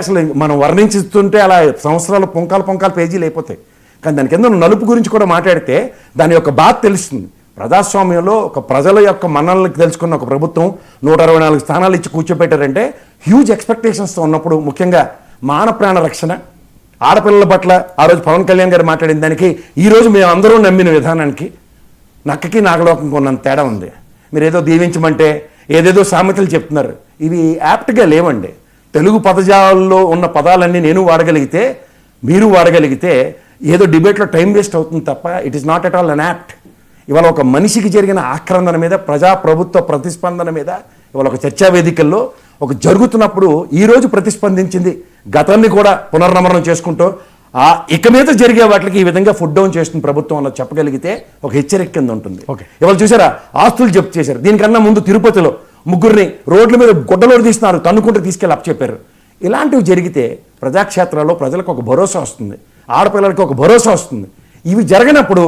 అసలు మనం వర్ణించుతుంటే అలా సంవత్సరాలు పొంకాలు పేజీలు అయిపోతాయి. కానీ దాని కింద నలుపు గురించి కూడా మాట్లాడితే దాని యొక్క బాధ తెలుస్తుంది. ప్రజాస్వామ్యంలో ఒక ప్రజల యొక్క మన్ననలకు తెలుసుకున్న ఒక ప్రభుత్వం 164 స్థానాలు ఇచ్చి కూర్చోబెట్టారంటే హ్యూజ్ ఎక్స్పెక్టేషన్స్తో ఉన్నప్పుడు, ముఖ్యంగా మాన ప్రాణ రక్షణ, ఆడపిల్లల పట్ల ఆ రోజు పవన్ కళ్యాణ్ గారు మాట్లాడిన దానికి ఈరోజు మేము అందరూ నమ్మిన విధానానికి నక్కకి నాగలోకంకి ఉన్నంత తేడా ఉంది. మీరు ఏదో దీవించమంటే ఏదేదో సామెతలు చెప్తున్నారు, ఇవి యాప్ట్గా లేవండి. తెలుగు పదజాలలో ఉన్న పదాలన్నీ నేను వాడగలిగితే, మీరు వాడగలిగితే ఏదో డిబేట్లో టైం వేస్ట్ అవుతుంది తప్ప it is not at all an apt. ఇవాళ ఒక మనిషికి జరిగిన ఆక్రందన మీద, ప్రభుత్వ ప్రతిస్పందన మీద ఇవాళ ఒక చర్చా వేదికల్లో ఒక జరుగుతున్నప్పుడు ఈరోజు ప్రతిస్పందించింది, గతాన్ని కూడా పునర్నమనం చేసుకుంటూ ఇక మీద జరిగే వాటికి ఈ విధంగా ఫుడ్ డౌన్ చేస్తున్న ప్రభుత్వం అన్నది చెప్పగలిగితే ఒక హెచ్చరిక కింద ఉంటుంది. ఇవాళ చూసారా, ఆస్తులు జప్తు చేశారు. దీనికన్నా ముందు తిరుపతిలో ముగ్గురిని రోడ్ల మీద గుడ్డలోడు తీస్తున్నారు, తన్నుకుంటూ తీసుకెళ్ళి అప్పచెప్పారు. ఇలాంటివి జరిగితే ప్రజాక్షేత్రాల్లో ప్రజలకు ఒక భరోసా వస్తుంది, ఆడపిల్లలకి ఒక భరోసా వస్తుంది. ఇవి జరగనప్పుడు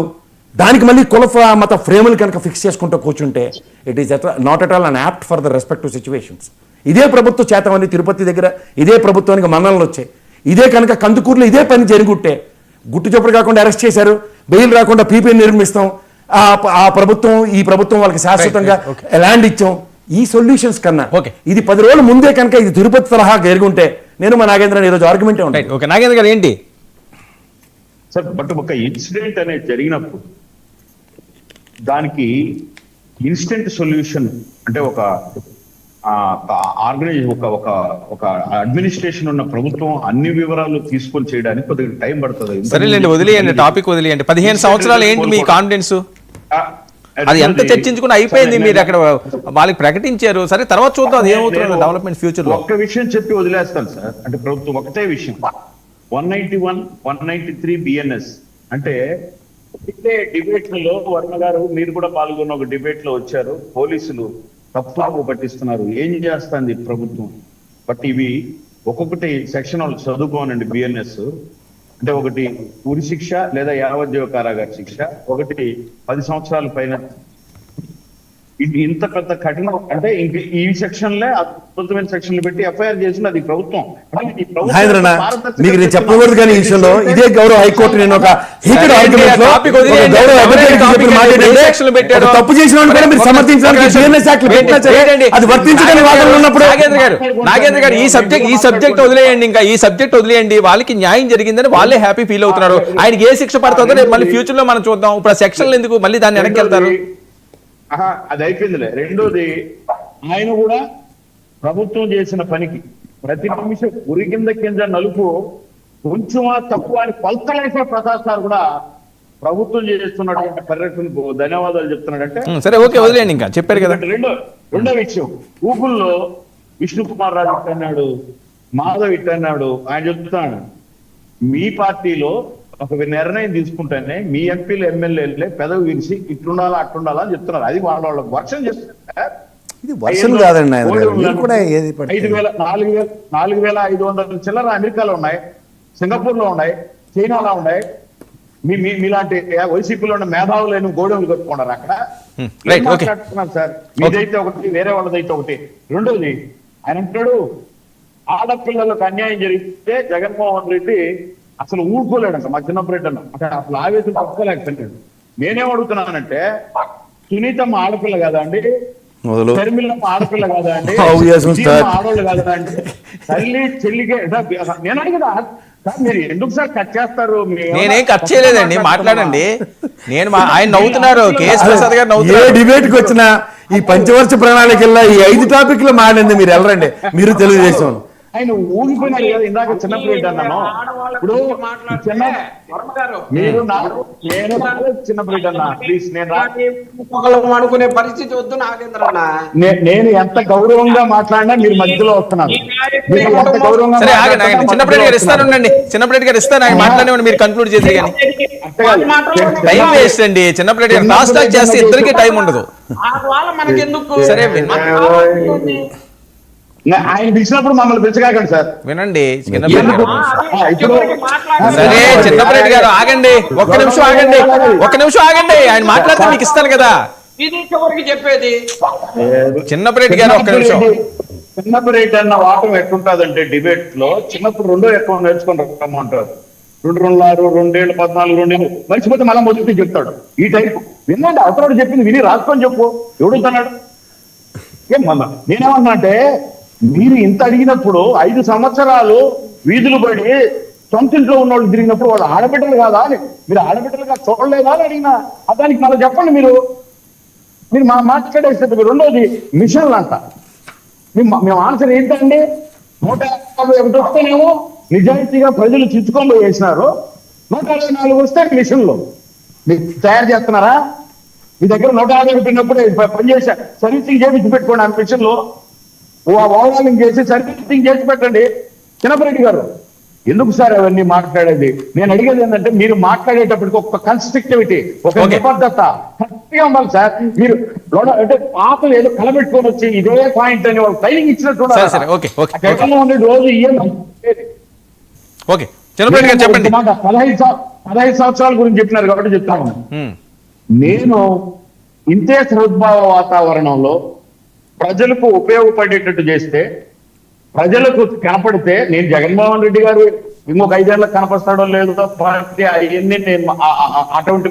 దానికి మళ్ళీ కుల మత ఫ్రేములు కనుక ఫిక్స్ చేసుకుంటూ కూర్చుంటే it is not at all an apt for the respective situations. ఇదే ప్రభుత్వ చేతమని తిరుపతి దగ్గర ఇదే ప్రభుత్వానికి మన్ననలు వచ్చాయి. ఇదే కనుక కందుకూరులో ఇదే పని జరుగుంటే, గుట్టు చొప్పుడు కాకుండా అరెస్ట్ చేశారు, బెయిల్ రాకుండా పీపీ నిర్మిస్తాం, ఆ ప్రభుత్వం ఈ ప్రభుత్వం వాళ్ళకి శాశ్వతంగా ల్యాండ్ ఇచ్చాం, ఈ సొల్యూషన్స్ కన్నా ఇది 10 రోజుల ముందే కనుక ఇది తిరుపతి తరహా జరుగుంటే నేను మా నాగేంద్ర ఈరోజు ఆర్గ్యుమెంటే ఉంటాయి. ఓకే నాగేంద్ర గారు ఏంటి సార్, బట్ ఒక ఇన్సిడెంట్ అనేది జరిగినప్పుడు దానికి ఇన్స్టెంట్ సొల్యూషన్ అంటే ఒక ఒక అడ్మినిస్ట్రేషన్ ఉన్న ప్రభుత్వం అన్ని వివరాలు తీసుకొని చేయడానికి కొద్దిగా టైం పడుతుంది. సరేలేండి, వదిలేయండి, టాపిక్ వదిలేయండి. 15 సంవత్సరాలు ఏంటి మీ కాన్ఫిడెన్స్? అది ఎంత చర్చించుకుని అయిపోయింది, మీరు అక్కడ వాళ్ళకి ప్రకటించారు. సరే తర్వాత చూద్దాం అది ఏమవుతుంది డెవలప్మెంట్ ఫ్యూచర్ లో. ఒక్క విషయం చెప్పి వదిలేస్తాను సార్, అంటే ప్రభుత్వం ఒకటే విషయం, 191, 193 బిఎన్ఎస్ అంటే డిబేట్లలో వర్మ గారు మీరు కూడా పాల్గొన్న ఒక డిబేట్ లో వచ్చారు, పోలీసులు తప్పులు పట్టిస్తున్నారు, ఏం చేస్తుంది ప్రభుత్వం. బట్ ఇవి ఒక్కొక్కటి సెక్షన్ వాళ్ళు చదువుకోనండి. బిఎన్ఎస్ అంటే ఒకటి ఉరి శిక్ష లేదా యావజ్జీవ కారాగార శిక్ష, ఒకటి 10 సంవత్సరాల పైన. ఇంత పెద్ద కఠినం అంటే ఇంక ఈ సెక్షన్లే అద్భుతమైన సెక్షన్లు పెట్టి ఎఫ్ఐఆర్ చేసిన అది ప్రభుత్వం. మీకు నేను చెప్పకూడదు కానీ ఈ విషయంలో ఇదే గౌరవ హైకోర్టు నేను ఒక హీటెడ్ ఆర్గ్యుమెంట్ లో తప్పు చేసిన కూడా మీరు సమర్థించడానికి అది వర్తించడానికి వాదనలు ఉన్నప్పుడు నాగేంద్ర గారు ఈ సబ్జెక్ట్ వదిలేయండి, ఇంకా ఈ సబ్జెక్ట్ వదిలేయండి. వాళ్ళకి న్యాయం జరిగిందని వాళ్ళే హ్యాపీ ఫీల్ అవుతున్నారు. ఆయనకి ఏ శిక్ష పడుతుందో రేపు మళ్ళీ ఫ్యూచర్ లో మనం చూద్దాం. ఇప్పుడు సెక్షన్లు ఎందుకు మళ్ళీ దాన్ని వెనక్కి వెళ్తారు? అది అయిపోయిందిలే. రెండోది, ఆయన కూడా ప్రభుత్వం చేసిన పనికి ప్రతి నిమిషం ఉరి కింద నలుపు కొంచెమా తక్కువ అని పల్తలేసే ప్రసాద్ సార్ కూడా ప్రభుత్వం చేస్తున్నటువంటి పరిరక్షణకు ధన్యవాదాలు చెప్తున్నాడంటే సరే ఓకే వదిలేండి, ఇంకా చెప్పారు కదా. రెండో విషయం, గూగుల్లో విష్ణు కుమార్ రాజు ఇట్టన్నాడు, మాధవ్ ఇట్టన్నాడు. ఆయన చెప్తున్నాడు మీ పార్టీలో ఒక నిర్ణయం తీసుకుంటేనే మీ ఎంపీలు ఎమ్మెల్యేలే పెదవి విరిసి ఇట్లుండాలా అట్లుండాలా అని చెప్తున్నారు. అది వాళ్ళ వర్షం చేస్తున్నారు. ఇది వర్షం కాదండి, 4,500 చిల్లర అమెరికాలో ఉన్నాయి, సింగపూర్ లో ఉన్నాయి, చైనాలో ఉన్నాయి. మీలాంటి వైసీపీలో ఉన్న మేధావులైన గోడౌన్లు కట్టుకున్నారు అక్కడ. మాట్లాడుతున్నారు సార్, మీదైతే ఒకటి వేరే వాళ్ళదైతే ఒకటి. రెండోది, ఆయన అంటాడు ఆడపిల్లలకు అన్యాయం జరిగితే జగన్మోహన్ రెడ్డి అసలు ఊరుకోలేడంట. మా చిన్నప్పుడు అంటే అసలు ఆవేశం తప్పుకోలేకపోయాడు. నేనేం అడుగుతున్నానంటే, సునీతమ్మ ఆడపిల్ల కదా అండి, షర్మిలమ్మ ఆడపిల్ల కదా అండి, ఆడవాళ్ళు కదా అండి, తల్లి చెల్లికే నేను అడిగినా మీరు ఎందుకు సార్ కట్ చేస్తారు? నేనేం కట్ చేయలేదండి, మాట్లాడండి. నేను ఆయన నవ్వుతున్నారు, కేఎస్ ప్రసాద్ గారు నవ్వుతున్నారు. ఏ డిబేట్ కి వచ్చినా ఈ పంచవర్ష ప్రణాళికల్లో ఈ 5 టాపిక్లు మాట్లాడింది మీరు వెళ్ళరండి, మీరు తెలుగుదేశం. ఆయన ఊగిపోయినారు కదా, ఇందాక చిన్నప్పుడు అన్నాను. ఇప్పుడు చిన్నప్పుడు అన్నా ప్లీజ్, అనుకునే పరిస్థితి వద్దు నాగేంద్ర అన్న. నేను ఎంత గౌరవంగా మాట్లాడినా మీరు మధ్యలో వస్తున్నారు. చిన్నప్పటి గారు ఇస్తానండి, చిన్నప్పటి గారు ఇస్తాను ఆయన మాట్లాడేవాడు, మీరు కన్క్లూడ్ చేసి కానీ టైం వేస్ట్ అండి. చిన్నప్పటి గారు లాస్ట్ టాక్ చేస్తే ఇద్దరికి టైం ఉండదు. సరే ఆయన పిలిచినప్పుడు మమ్మల్ని పిలిచగాకండి సార్. వినండి, సరే చిన్నప్పటి గారు ఆగండి, ఒక్క నిమిషం ఆగండి, ఆయన మాట్లాడితే మీకు ఇస్తాను కదా. చెప్పేది చిన్నప్పటి గారు ఒక్క నిమిషం చిన్నప్పుడు ఏంటన్న వాటం ఎట్లుంటుందంటే డిబేట్ లో చిన్నప్పుడు రెండో ఎక్కువ నేర్చుకుని రమ్మంటారు 2 2 14 2 మర్చిపోతే మళ్ళీ మొదటి చెప్తాడు ఈ టైప్ వినండి అవతల చెప్పింది విని రాసుకొని చెప్పు ఎవడుతున్నాడు ఏం మళ్ళా నేనేమన్నా అంటే మీరు ఇంత అడిగినప్పుడు 5 సంవత్సరాలు వీధులు పడి సొంత ఇంట్లో ఉన్న వాళ్ళు తిరిగినప్పుడు వాళ్ళు ఆడబిడ్డలు కాదా అని మీరు ఆడబిడ్డలుగా చూడలేదా అని అడిగినా దానికి మళ్ళీ చెప్పండి మీరు మాట్లాడేస్తే రెండోది మిషన్లు అంట మేము ఆన్సర్ ఏంటండి 151 వస్తేనేమో నిజాయితీగా ప్రజలు చిచ్చుకొని వేసినారు 124 వస్తే మిషన్లు మీరు తయారు చేస్తున్నారా మీ దగ్గర 150 ఉన్నప్పుడే పనిచేసా సర్వీసింగ్ చేపించి పెట్టుకోండి ఆ మిషన్లు ఓవరాలింగ్ చేసి సర్వీసింగ్ చేసి పెట్టండి చిన్నపరెడ్డి గారు ఎందుకు సార్ అవన్నీ మాట్లాడేది నేను అడిగేది ఏంటంటే మీరు మాట్లాడేటప్పటికి ఒక కన్స్ట్రక్టివిటీ ఒక Okay. నిబద్ధత కరెక్ట్గా ఉండాలి సార్ మీరు అంటే పాపలు ఏదో కలబెట్టుకొని వచ్చి ఇదే పాయింట్ అని వాళ్ళు ట్రైనింగ్ ఇచ్చినట్టు సరే, సరే. Okay, okay, okay. Jaganmohan Reddy రోజు ఓకే చంద్రబాబు గారు చెప్పండి 15 సంవత్సరాల గురించి చెప్పినారు కాబట్టి చెప్తాను నేను ఇంతే సద్భావ వాతావరణంలో ప్రజలకు ఉపయోగపడేటట్టు చేస్తే ప్రజలకు కనపడితే నేను జగన్మోహన్ రెడ్డి గారు ఇంకొక 5 ఏళ్ళకి కనపస్తాడో లేదో పార్టీ అవన్నీ నేను అటువంటి